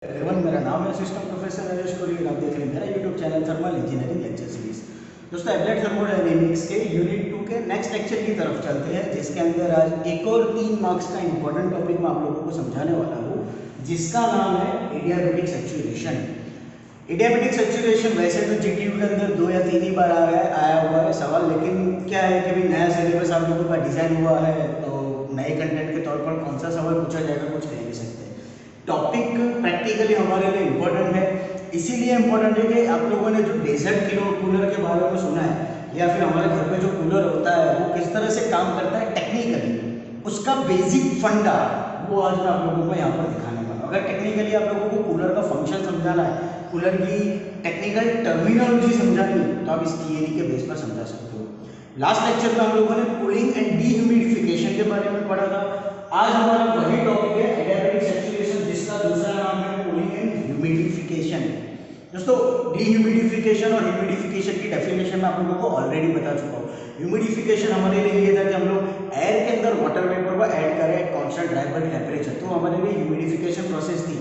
Everyone, मेरा नाम है असिस्टेंट प्रोफेसर नरेश कोहली और आप देख रहे हैं मेरा YouTube channel thermal engineering lecture series. दोस्तों, एप्लाइड थर्मोडायनेमिक्स के यूनिट 2 के नेक्स्ट लेक्चर की तरफ चलते हैं, जिसके अंदर आज एक और 3 मार्क्स का इंपॉर्टेंट टॉपिक मैं आप लोगों को समझाने वाला हूँ, जिसका नाम है एडियाबेटिक सैचुरेशन। एडियाबेटिक सैचुरेशन वैसे तो जीटीयू के अंदर 2 या 3 ही बार आया हुआ है सवाल, लेकिन क्या है कि भाई नया सिलेबस आप लोगों का डिज़ाइन हुआ है, तो नए कंटेंट के तौर पर कौन सा सवाल पूछा जाएगा कुछ कह नहीं सकते। टॉपिक प्रैक्टिकली हमारे लिए इम्पोर्टेंट है, इसीलिए इम्पोर्टेंट है कि आप लोगों ने जो डेजर्ट कूलर के बारे में सुना है या फिर हमारे घर पे जो कूलर होता है वो किस तरह से काम करता है टेक्निकली, उसका बेसिक फंडा वो आज मैं आप लोगों को यहाँ पर दिखाने वाला हूँ। अगर टेक्निकली आप लोगों को कूलर का फंक्शन समझाना है, कूलर की टेक्निकल टर्मिनोलॉजी समझानी है, तो आप इस थियरी के बेस पर समझा सकते हो। लास्ट लेक्चर में हम लोगों ने कूलिंग एंड डीह्यूमिडिफिकेशन के बारे में पढ़ा था। आज हमारा वही टॉपिक है एडियाबेटिक सैचुरेशन, जिसका दूसरा नाम है कूलिंग एंड ह्यूमिडिफिकेशन। दोस्तों, डीह्यूमिडिफिकेशन और ह्यूमिडिफिकेशन की डेफिनेशन मैं आप लोगों को ऑलरेडी बता चुका हूँ। ह्यूमिडिफिकेशन हमारे लिए ये था कि हम लोग एयर के अंदर वाटर वेपर को ऐड करें कांस्टेंट ड्राई टेम्परेचर, तो हमारे लिए ह्यूमिडिफिकेशन प्रोसेस थी।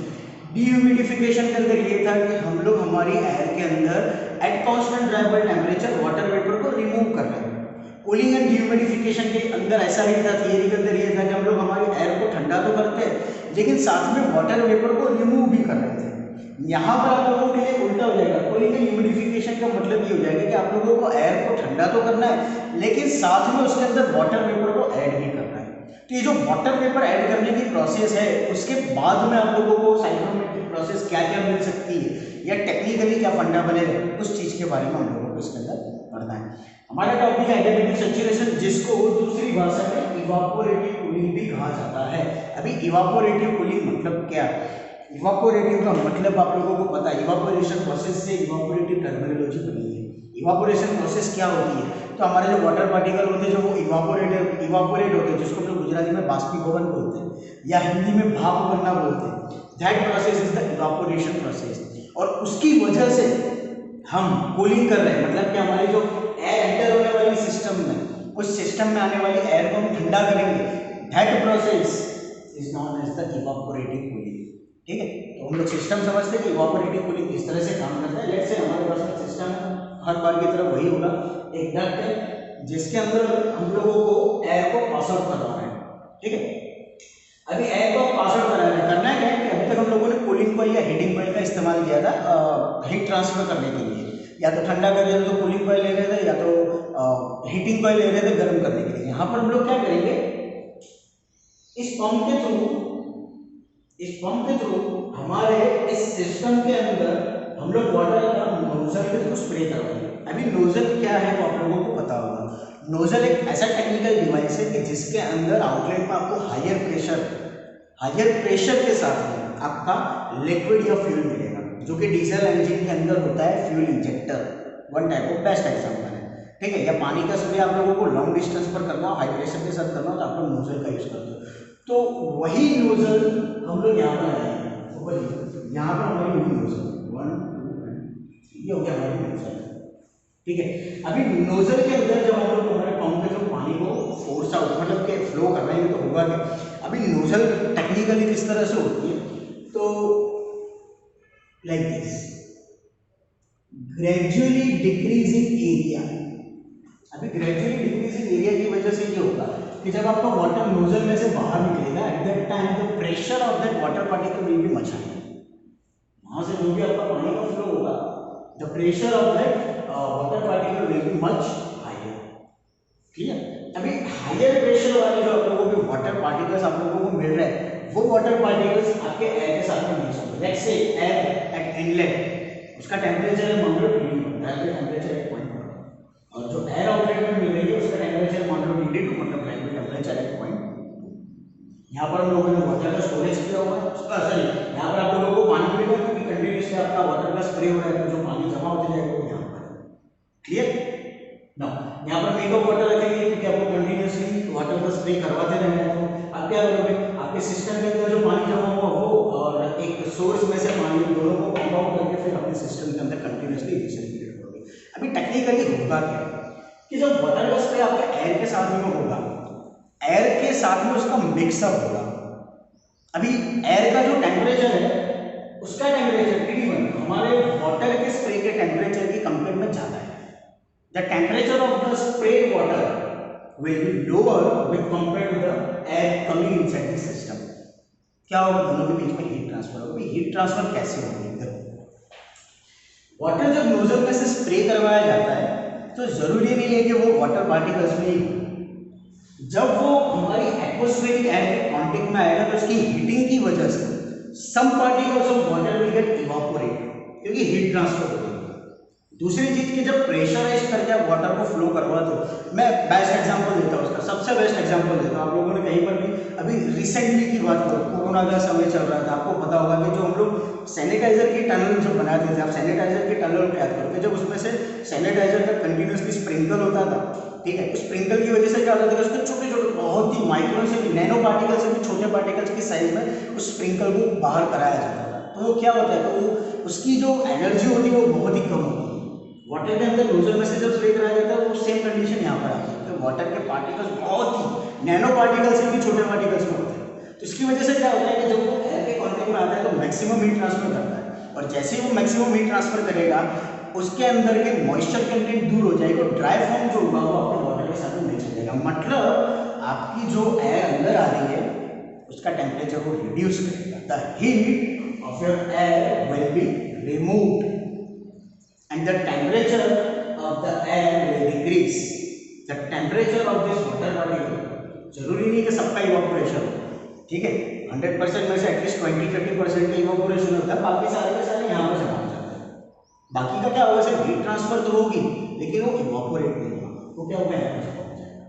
डीह्यूमिडिफिकेशन के अंदर ये था कि हम लोग हमारी एयर के अंदर at constant dry temperature water vapour को रिमूव कर रहे हैं। कूलिंग एंड ह्यूमिडिफिकेशन के अंदर ऐसा ही था, थियरी के अंदर ये था कि हम लोग हमारी एयर को ठंडा तो करते हैं लेकिन साथ में वाटर वेपर को रिमूव भी कर रहे थे। यहाँ पर आप लोगों के लिए उल्टा हो जाएगा। कूलिंग एंड ह्यूमिडिफिकेशन का मतलब ये हो जाएगा कि आप लोगों को एयर को ठंडा तो करना है लेकिन साथ में उसके अंदर वाटर वेपर को ऐड भी करना है। तो ये जो वाटर वेपर ऐड करने की प्रोसेस है, उसके बाद में आप लोगों को साइक्रोमेट्रिक प्रोसेस क्या क्या मिल सकती है या टेक्निकली क्या फंडा बनेगा, उस चीज के बारे में हम लोगों को इसके अंदर पढ़ना है। हमारा टॉपिक है एडियाबेटिक सैचुरेशन, जिसको दूसरी भाषा में इवापोरेटिव कूलिंग भी कहा जाता है। अभी इवापोरेटिव कूलिंग मतलब क्या है? इवापोरेटिव का मतलब आप लोगों को पता है, इवापोरेशन प्रोसेस से इवापोरेटिव टर्मिनोलॉजी बनी है। इवापोरेशन प्रोसेस क्या होती है? तो हमारे जो वाटर पार्टिकल होते हैं जो वो इवापोरेट होते हैं, जिसको हम लोग गुजराती में बाष्पीभवन बोलते हैं या हिंदी में भाप बनना बोलते हैं। That process is the evaporation process, और उसकी वजह से हम कूलिंग कर रहे हैं। मतलब कि हमारी जो एयर एंटर होने वाली सिस्टम में, उस सिस्टम में आने वाली एयर को हम ठंडा करेंगे। That process is known as the evaporative cooling. ठीक है, तो हम लोग सिस्टम समझते हैं कि इवापोरेटिव कूलिंग किस तरह से काम करता है। लेट्स से हमारे पास में सिस्टम है, हर बार की तरह वही होगा, एक डक्ट है जिसके अंदर हम लोगों को एयर को पास आउट करवाना है। ठीक है, अभी एयर को पास आउट करना है क्या कि अभी तक हम लोगों ने कूलिंग कॉइल या हीटिंग कॉइल का इस्तेमाल किया था हीट ट्रांसफर करने के लिए। या तो ठंडा कर रहे थे तो कूलिंग कॉइल ले रहे थे, या तो हीटिंग कॉइल ले रहे थे गर्म करने के लिए। यहाँ पर हम लोग क्या करेंगे, इस पंप के थ्रू हमारे इस सिस्टम के अंदर हम लोग वाटर का नोजल के थ्रू स्प्रे करवाएंगे। अभी नोजल क्या है वो आप लोगों को पता होगा। नोजल एक ऐसा टेक्निकल डिवाइस है कि जिसके अंदर आउटलेट में आपको हायर प्रेशर के साथ में आपका लिक्विड या फ्यूल मिलेगा, जो कि डीजल इंजन के अंदर होता है fuel injector, one type of best example है। ठीक है, या पानी का स्प्रे आप लोगों को लॉन्ग डिस्टेंस पर करना हो, हाई प्रेशर के साथ करना हो, तो आप लोग नोजल का यूज करते हो। तो वही नोजल हम लोग यहाँ पर आएंगे, यहाँ पर हमारी वही नोजल 1 2 ये हो गया हमारी नोजल। ठीक है, अभी नोजल के अंदर जब हम लोग हमारे पंप में जो पानी को फोर्स आउट मतलब के फ्लो कर रहे हैं, तो होगा क्या? अभी नोजल टेक्निकली किस तरह से होती है, तो like this, gradually decreasing area. अभी ग्रेजुअली डिक्रीजिंग एरिया की वजह से ये होगा कि जब आपका वाटर नोजल में से बाहर निकलेगा, at that time the pressure of that water particle will be much higher. वहां से जो भी आपका पानी का फ्लो होगा, the pressure of that water particle will be much higher. ठीक है, अभी हायर प्रेशर वाले जो आप लोगों के वाटर पार्टिकल्स आप लोगों को मिल रहे हैं, वो वाटर पार्टिकल्स आपके एयर के साथ में मिक्स होंगे। Let's say air at inlet, उसका टेम्परेचर है 100 डिग्री, टेम्परेचर है 1, और जो एयर आउटलेट में मिल रही है उसका टेम्परेचर 100 डिग्री टू मतलब टेम्परेचर है 0.2। यहाँ पर हम लोगों ने वाटर का स्टोरेज किया हुआ है, सॉरी यहाँ पर आप लोगों को पानी मिलेगा क्योंकि कंटिन्यूसली आपका वाटर का स्प्रे हो रहा है, तो जो पानी जमा होते जाएगा वो यहाँ पर। क्लियर ना? यहाँ पर मेकअप वाटर रखेंगे क्योंकि आपको कंटिन्यूसली वाटर का स्प्रे करवाते रहना है। तो आप क्या करोगे, आपके सिस्टम के अंदर जो पानी जमा हुआ वो और एक सोर्स में से पानी, दोनों को पंप आउट करके फिर अपने सिस्टम के अंदर कंटिन्यूसली रिसर्कुलेट करोगे। अभी टेक्निकली होगा क्या कि जब वाटर का स्प्रे आपके एयर के साथ में होगा, एयर के साथ में उसका मिक्सअप होगा। अभी एयर का जो टेम्परेचर है उसका टेम्परेचर TD1 हमारे वाटर के स्प्रे के टेम्परेचर की कंपेयर में ज़्यादा है। The temperature of the spray water will be lower with compare to the air coming inside the system. क्या होगा, दोनों के बीच में हीट ट्रांसफर होगा। हीट ट्रांसफर कैसे होगी, देखो वाटर जब नोजल में से स्प्रे करवाया जाता है तो जरूरी नहीं है कि वो वाटर पार्टिकल्स में ही, जब वो हमारी एटमॉस्फेरिक एयर के कांटेक्ट में आएगा तो उसकी हीटिंग की वजह से some particles of water will get evaporate, क्योंकि हीट ट्रांसफर होती है। दूसरी चीज की जब प्रेशराइज करके आप वाटर को फ्लो करवा दो, मैं बेस्ट एग्जांपल देता हूँ उसका, सबसे बेस्ट एग्जांपल देता हूँ। आप लोगों ने कहीं पर भी अभी रिसेंटली की बात करो, कोरोना का समय चल रहा था, आपको पता होगा कि जो हम लोग सैनिटाइजर की टनल जो बनाते थे, आप सैनिटाइजर की टनल को याद करो कि जब उसमें से सैनिटाइजर का कंटिन्यूसली स्प्रिंकल होता था, ठीक है, उस स्प्रिंकल की वजह से क्या होता था कि उसके छोटे छोटे बहुत ही माइक्रो से भी, नैनो पार्टिकल से भी छोटे पार्टिकल्स की साइज में उस स्प्रिंकल को बाहर कराया जाता था। तो वो क्या होता है, तो वो उसकी जो एनर्जी होती है वो बहुत ही कम होती है। वाटर के अंदर नोजल में से जब स्प्रे कराया जाता है वो सेम कंडीशन यहाँ पर आती है, तो वाटर के पार्टिकल्स बहुत ही नैनो पार्टिकल से भी छोटे पार्टिकल्स में होते हैं। तो इसकी वजह से क्या होता है कि जब वो एयर के कांटेक्ट में आता है तो मैक्सिमम हीट ट्रांसफर करता है, और जैसे ही वो मैक्सिमम हीट ट्रांसफर करेगा उसके अंदर के मॉइस्चर कंटेंट दूर हो जाएगा, ड्राई फॉर्म जो होगा वो अपने वाटर के साथ में मिक्स हो जाएगा। मतलब आपकी जो एयर अंदर आ रही है उसका टेम्परेचर को रिड्यूस करेगा। The heat of your air will be removed and the temperature of the air will decrease. The temperature of this water particle, जरूरी नहीं कि सबका इवापोरेशन हो, ठीक है, 100% में से एटलीस्ट 20-30% का इवापोरेशन होता है, बाकी सारे के सारे यहाँ पर जमा हो जाते हैं। बाकी का क्या होगा, सिर्फ हीट ट्रांसफर तो होगी लेकिन वो इवापोरेट नहीं होगा, तो क्या होगा, यहाँ पर पहुंच जाएगा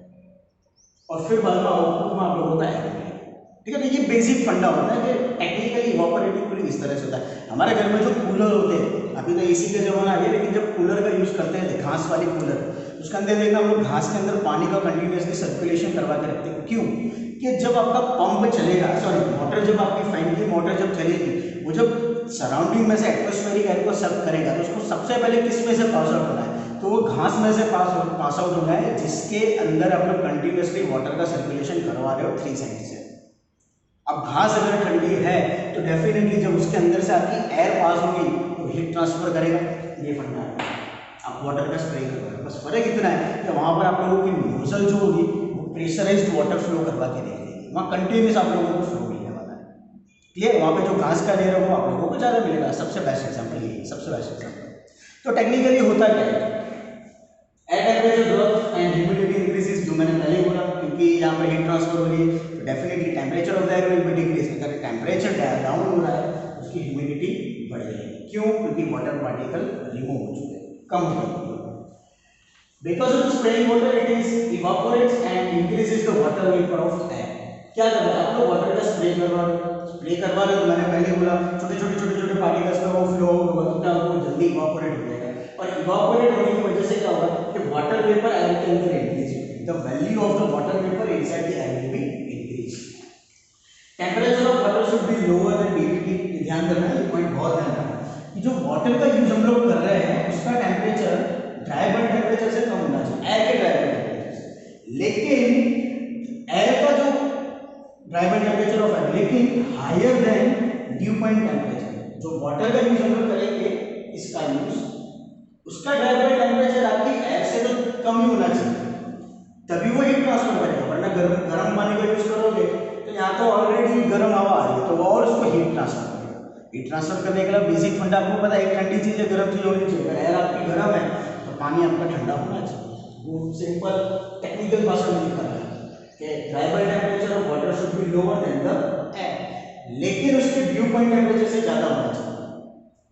और फिर बाद में आउटपुट में आप लोगों का एयर, ठीक है। तो ये बेसिक फंडा होता है कि टेक्निकली इवापोरेटिव कूलिंग इस तरह से होता है। हमारे घर में जो कूलर होते हैं, अभी तो एसी का जमाना आ गया, लेकिन जब कूलर का यूज़ करते हैं घास वाली कूलर, उसके अंदर देखना हम लोग घास के अंदर पानी का कंटिन्यूसली सर्कुलेशन करवा के रखते हैं। क्यों, कि जब आपका पंप चलेगा, सॉरी मोटर, जब आपकी फैन की मोटर जब चलेगी, वो जब सराउंडिंग में से एटमॉस्फेरिक एयर को सर्व करेगा तो उसको सबसे पहले किस में से पास आउट होना है, तो वो घास में से पास आउट होना है, जिसके अंदर आप लोग कंटिन्यूसली वाटर का सर्कुलेशन करवा रहे हो 3 साइड से। अब घास अगर ठंडी है तो डेफिनेटली जब उसके अंदर से आपकी एयर पास होगी तो हीट ट्रांसफर करेगा, ये फंडा है। आप वाटर का स्प्रे कर रहे हो, बस फर्क इतना है कि वहाँ पर आप लोगों की नोजल जो होगी वो प्रेशराइज्ड वाटर फ्लो करवा के दे देगी, वहाँ कंटिन्यूस आप लोगों को फ्लो मिलने वाला है, क्लियर। वहाँ पे जो घास का लेयर है वो आप लोगों को ज़्यादा मिलेगा। सबसे बेस्ट एग्जाम्पल ये, सबसे बेस्ट एग्जाम्पल। तो टेक्निकली होता क्या है, air temperature drop and humidity increases, जो मैंने पहले बोला, क्योंकि यहाँ पर हीट ट्रांसफर हो रही है तो definitely temperature of the air will be decrease. अगर टेम्परेचर डाउन हो रहा है तो उसकी ह्यूमिडिटी बढ़ जाएगी। क्यों, क्योंकि वाटर पार्टिकल रिमूव हो चुके हैं, कम हो चुके हैं। Because of spraying water it is evaporates and increases the water vapour of air. क्या कर रहे हैं आप लोग, वाटर का स्प्रे करवा रहे हो, तो मैंने पहले बोला छोटे छोटे पार्टिकल्स में वो फ्लो होगा तो क्या होगा, जल्दी इवापोरेट हो जाएगा, और इवापोरेट होने की वजह से क्या होगा कि वाटर वेपर एयर के अंदर इंक्रीज होगी, the value of the water vapour inside the air will be increase. Temperature of water should be lower than DVT. ध्यान करना, ये पॉइंट बहुत ध्यान रखना कि जो वाटर का यूज हम लोग कर रहे हैं उसका टेम्परेचर ड्राई बल्ब टेम्परेचर से कम होना चाहिए, एयर के ड्राई बल्ब टेम्परेचर से, लेकिन एयर का जो dry bulb temperature of air लेकिन higher than dew point temperature. जो वाटर का यूज हम लोग करेंगे इसका यूज, उसका ड्राई बल्ब टेम्परेचर आपकी एयर से तो कम ही होना चाहिए, तभी वो हीट ट्रांसफर करेगा। वरना गर्म पानी का यूज करोगे तो यहाँ तो ऑलरेडी गर्म हवा आ रही है तो वो और उसको हीट ट्रांसफर करेगा। हीट ट्रांसफर करने के लिए बेसिक फंडा आपको पता है, एक ठंडी चीज है, गर्म चीज होनी चाहिए। अगर एयर आपकी गर्म है तो पानी आपका ठंडा होना चाहिए। वो सिंपल टेक्निकल भाषा में लिखा है कि dry bulb temperature of water should be lower than the air, लेकिन उसके ड्यू पॉइंट टेम्परेचर से ज्यादा होना चाहिए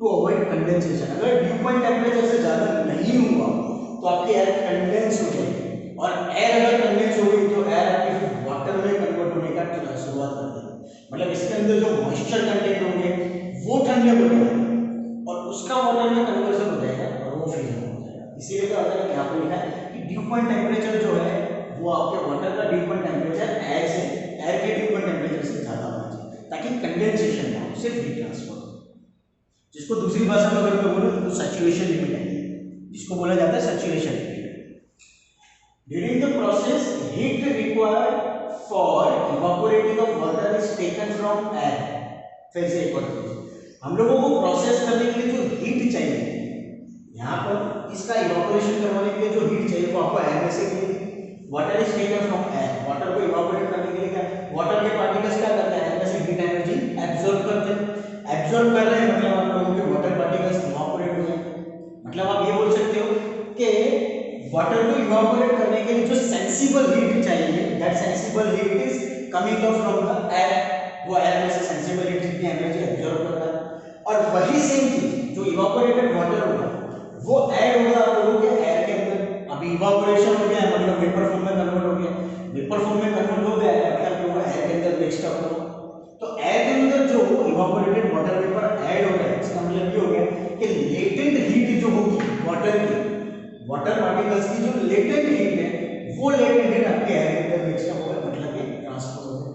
टू अवॉइड कंडेंसेशन। अगर ड्यू पॉइंट टेम्परेचर से ज्यादा नहीं हुआ तो आपकी एयर कंडेंस हो जाएगी, और एयर अगर कंडेंस हो गई तो एयर आपकी वाटर में कन्वर्ट होने का शुरुआत कर देगी। मतलब इसके अंदर जो मॉइस्चर कंटेंट होंगे वो ठंडे हो जाएंगे और उसका वाटर में कन्वर्जन हो जाएगा और वो फ्रीजन हो जाएगा। इसीलिए क्या होता है, यहाँ पर लिखा है कि ड्यू पॉइंट टेम्परेचर जो है वो आपके वाटर का ड्यू पॉइंट टेम्परेचर एयर के ड्यू पॉइंट टेम्परेचर से ज्यादा होना चाहिए, ताकि कंडेंसेशन ना हो, सिर्फ हीट ट्रांसफर हो, जिसको दूसरी भाषा में अगर मैं बोलूँ तो सैचुरेशन लिमिट है, जिसको बोला जाता है saturation limit. During the process heat required for evaporating of water is taken from air. फिर से एक और चीज, हम लोगों को प्रोसेस करने के लिए जो हीट चाहिए, यहाँ पर इसका इवापोरेशन करवाने के लिए जो हीट चाहिए वो आपको एयर में से मिलेगी। Water is taken from air, water को इवापोरेट करने के लिए क्या, वाटर के पार्टिकल्स क्या करते हैं, एयर में से हीट एनर्जी एब्जॉर्ब करते हैं। एब्जॉर्ब कर रहे हैं मतलब आप लोगों के वाटर पार्टिकल्स इवापोरेट हो गए। मतलब आप ये बोल सकते हो कि वाटर को इवापोरेट करने के लिए जो सेंसिबल हीट चाहिए, that sensible heat is coming out from the air, वो एयर में से सेंसिबल हीट जितनी एनर्जी एब्जॉर्ब करता है। और वही सेम चीज जो इवापोरेटेड वाटर होगा वो ऐड होगा आप लोगों के एयर के अंदर। अभी इवापोरेशन हो गया मतलब वेपर फॉर्म में कन्वर्ट हो गया, वेपर फॉर्म में कन्वर्ट हो गया मतलब वो एयर के अंदर मिक्स्ड अप होगा। तो एयर के अंदर जो इवापोरेटेड वाटर वेपर ऐड हो रहा है इसका मतलब ये हो गया कि लेटेंट हीट जो होगी वाटर की, वाटर पार्टिकल्स की जो लेटेंट हीट है वो लेटेंट हीट आपके एयर के अंदर मिक्स्ड अप होगा, मतलब ये ट्रांसफर हो गया।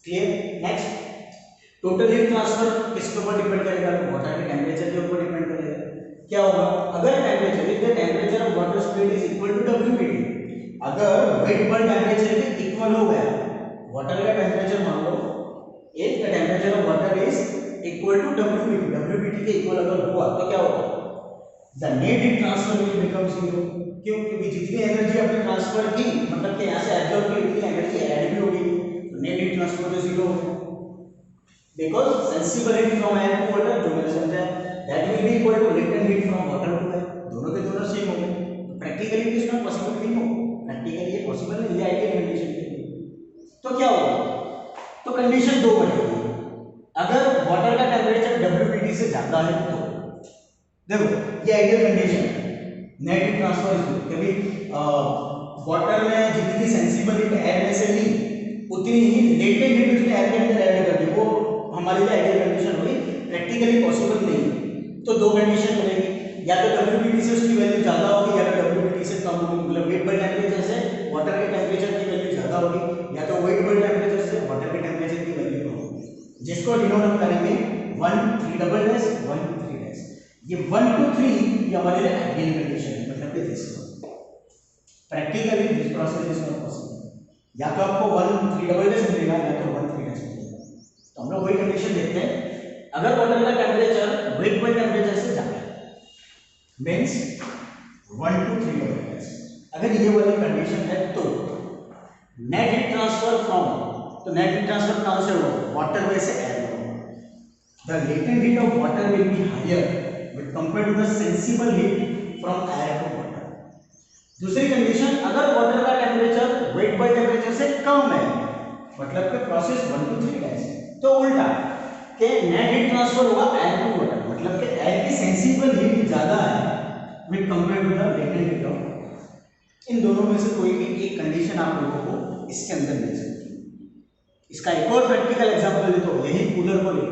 Clear? Next, total heat transfer किसके ऊपर डिपेंड करेगा, तो वाटर के टेंपरेचर के ऊपर डिपेंड करेगा। क्या होगा, अगर temperature if the temperature of water spread is equal to WBT, अगर वेट पर टेंपरेचर के इक्वल हो गया, वाटर का टेंपरेचर मान लो if the temperature of water is equal to WBT के इक्वल अगर हुआ तो क्या होगा, the net heat transfer will become zero. क्यों? क्योंकि जितनी एनर्जी आपने ट्रांसफर की मतलब कि यहाँ से एब्जॉर्ब की उतनी एनर्जी ऐड भी होगी, तो नेट हीट ट्रांसफर तो जीरो होगा। Because sensible heat from air to water, जो मैंने समझा, that will be equal to latent heat from water to air, दोनों के दोनों सेम होंगे। तो practically it is not possible नहीं हो, प्रैक्टिकली ये पॉसिबल नहीं, ये आइडियल कंडीशन है। तो क्या होगा, तो कंडीशन दो बनेगी, अगर वाटर का टेंपरेचर WBT से ज्यादा है तो देखो ये आइडियल कंडीशन है, नेट हीट ट्रांसफर इज कभी वाटर में जितनी सेंसिबल हीट एयर में से ली उतनी ही लेटेंट हीट उसने एयर के अंदर ऐड कर दी, वो हमारे लिए आइडियल कंडीशन हुई, प्रैक्टिकली पॉसिबल नहीं। तो दो कंडीशन बनेगी, या तो WBT से उसकी वैल्यू ज्यादा होगी या तो WBT से कम होगी, मतलब वेट बाय टेंपरेचर से वाटर के टेंपरेचर की वैल्यू ज्यादा होगी या तो वेट बाय टेंपरेचर से वाटर के टेंपरेचर की वैल्यू कम होगी, जिसको डिनोट हम करेंगे 1 3 डबल डैश 1 3 डैश। ये 1 2 3 ये हमारे लिए आइडियल कंडीशन है, मतलब कि this practically this process is not possible, या तो आपको 1 3 डबल डैश मिलेगा या तो 1 3 डैश मिलेगा। तो हम लोग वही कंडीशन देखते हैं, अगर वाटर का टेंपरेचर वेट बाय टेंपरेचर से ज्यादा है मींस 1 2 3 डबल डैश, अगर ये वाली कंडीशन है तो नेट हीट ट्रांसफर फ्रॉम, तो नेट हीट ट्रांसफर कहां से होगा, वाटर में से एयर में होगा। The latent heat of water will be higher with compare to the sensible heat from air to water. दूसरी कंडीशन, अगर वाटर का टेंपरेचर वेट बाय टेंपरेचर से कम है, मतलब कि प्रोसेस 1 2 3 डैश, तो उल्टा कि नेट हीट ट्रांसफर होगा एयर टू वाटर, मतलब कि एयर की सेंसिबल हीट ज्यादा है with compare to the latent heat of water. इन दोनों में से कोई भी एक कंडीशन आप लोगों को इसके अंदर मिल सकती है। इसका एक और प्रैक्टिकल एग्जांपल ले, तो यही कूलर को ले,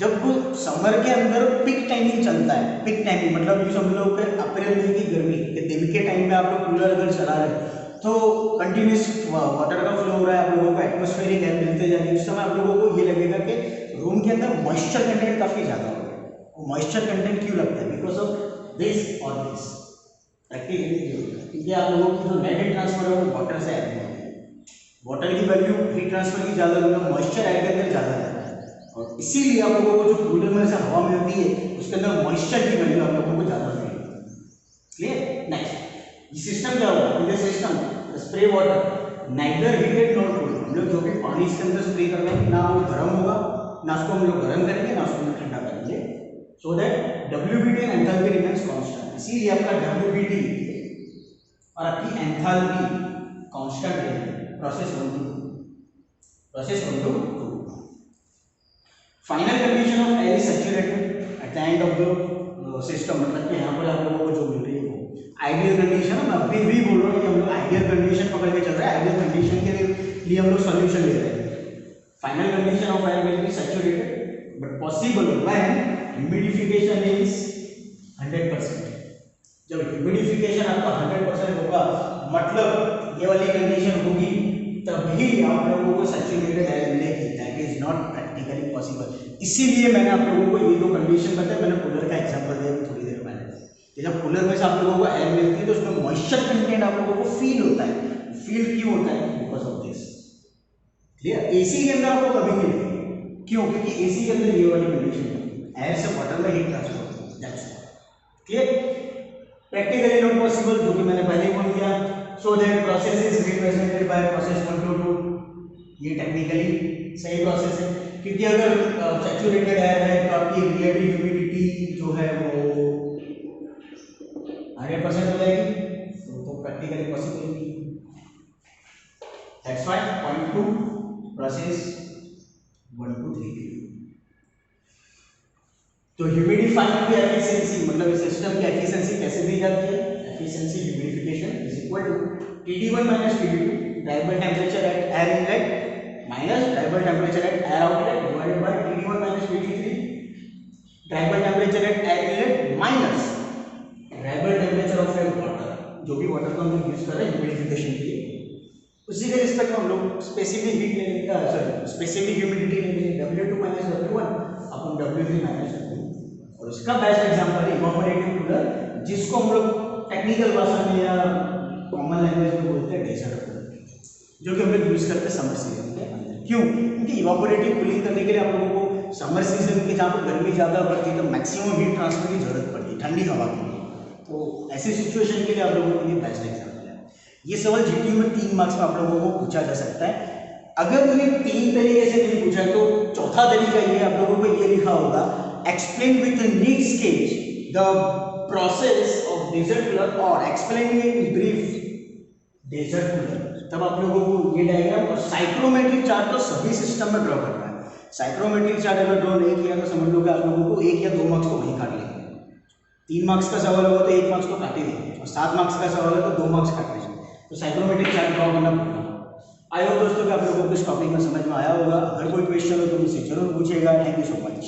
जब समर के अंदर पिक टाइमिंग चलता है, पिक टाइमिंग मतलब जो समझ लो कि अप्रैल मई की गर्मी के दिन के टाइम में आप लोग कूलर अगर चला रहे हैं तो कंटिन्यूस वाटर का फ्लो हो रहा है, आप लोगों को एटमॉस्फेरिक एयर मिलते जा रही है, उस समय आप लोगों को ये लगेगा कि रूम के अंदर मॉइस्चर कंटेंट काफी ज्यादा हो गया। वो मॉइस्चर कंटेंट क्यों लगता है, बिकॉज ऑफ दिस और दिस, प्रैक्टिकली क्योंकि आप लोगों की जो नेट हीट ट्रांसफर है वो वाटर से एयर में होती है, वाटर की वैल्यू हीट ट्रांसफर की ज्यादा होगी, मॉइस्चर एयर के अंदर ज्यादा रहता है, और इसीलिए आप लोगों को जो कूलर में से हवा मिलती है उसके अंदर मॉइस्चर की वैल्यू आप लोगों को ज्यादा मिलेगी। क्लियर? नेक्स्ट, ये सिस्टम क्या होगा, in the system spray water neither heated not cold, हम लोग जो भी पानी इसके अंदर स्प्रे कर रहे हैं ना वो गर्म होगा, ना उसको हम लोग गर्म करेंगे ना उसको हम लोग ठंडा करेंगे, so that WBT and enthalpy remains constant. इसीलिए आपका WBT और आपकी एंथैल्पी कांस्टेंट रहेगी process 1 to 2, process 1 to 2। Final condition of air is saturated at the end of the system, मतलब कि यहाँ पर आप लोगों को जो मिल रही है वो आइडियल कंडीशन है। मैं अभी भी बोल रहा हूँ कि हम लोग आइडियल कंडीशन पकड़ के चल रहे हैं, आइडियल कंडीशन के लिए हम लोग सॉल्यूशन ले रहे हैं। Final condition of air will be saturated but possible when humidification is 100%। जब ह्यूमिडिफिकेशन आपका 100% होगा, मतलब ये वाली कंडीशन होगी, तभी आप लोगों को सैचुरेटेड एयर मिलेगी। That is not practically possible. इसीलिए मैंने आप लोगों को ये दो कंडीशन बताया, मैंने कूलर का एग्जांपल दिया थोड़ी देर पहले कि जब कूलर में से आप लोगों को एयर मिलती है तो उसमें मॉइस्चर कंटेंट आप लोगों को फील होता है। फील क्यों होता है? Because of this. Clear? AC के अंदर आपको कभी नहीं लगेगी, क्यों? क्योंकि एसी के अंदर ये वाली कंडीशन है, एयर से वाटर में हीट ट्रांसफर होती है। क्लियर? प्रैक्टिकली नॉट पॉसिबल, जो कि मैंने पहले ही बोल दिया। So that process is represented by process 1 to 2। ये टेक्निकली सही प्रोसेस है, क्योंकि अगर सैचुरेटेड एयर है तो आपकी रिलेटिव ह्यूमिडिटी जो है वो 100% हो जाएगी, तो प्रैक्टिकली पॉसिबल नहीं है। That's why point 2 process 1 to 3। तो ह्यूमिडिफाइंग की एफिशिएंसी, मतलब इस सिस्टम की एफिशिएंसी कैसे दी जाती है? Efficiency humidification is equal to TD1 minus TD2 dry bulb temperature at air inlet minus dry bulb temperature at air outlet divided by TD1 minus TD3 dry bulb temperature at air inlet minus dry bulb temperature of air water, जो भी water को हम लोग use कर रहे हैं humidification के लिए, उसी के रिस्पेक्ट में हम लोग स्पेसिफिक हीट ले लेंगे, सॉरी स्पेसिफिक ह्यूमिडिटी ले लेंगे W2 minus W1 अपन W3 minus W2। और उसका बेस्ट एग्जांपल है इवापोरेटिव कूलर, जिसको हम लोग टेक्निकल भाषा में या कॉमन लैंग्वेज में बोलते हैं डेजर्ट कूलर, जो कि हम लोग यूज करते हैं समर सीजन के अंदर। क्यों? क्योंकि इवापोरेटिव कूलिंग करने के लिए आप लोगों को समर सीजन के जहाँ पर गर्मी ज़्यादा पड़ती है तो मैक्सिमम हीट ट्रांसफर की जरूरत पड़ती है ठंडी हवा के लिए, तो ऐसी सिचुएशन के लिए आप लोगों के लिए बेस्ट एग्जाम्पल है। ये सवाल जीटीयू में 3 मार्क्स में आप लोगों को पूछा जा सकता है। अगर ये 3 तरीके से नहीं पूछा तो चौथा तरीका ये आप लोगों को ये लिखा होगा, explain with neat sketch the process of desert cooler और explain in brief desert cooler. तब आप लोगों को ये डायग्राम और साइक्रोमेट्रिक चार्ट तो सभी सिस्टम में ड्रॉ करना है। साइक्रोमेट्रिक चार्ट अगर ड्रॉ नहीं किया तो समझ लो कि आप लोगों को 1 या 2 मार्क्स तो वहीं काट लेंगे। 3 मार्क्स का सवाल होगा तो 1 मार्क्स तो काट ही देंगे, और 7 मार्क्स का सवाल है तो 2 मार्क्स काट लीजिए। तो साइक्रोमेट्रिक चार्ट ड्रॉ करना पड़ेगा। आई होप दोस्तों कि आप लोगों को इस टॉपिक में समझ में आया होगा। अगर कोई क्वेश्चन हो तो मुझसे जरूर पूछिएगा। Thank you so much.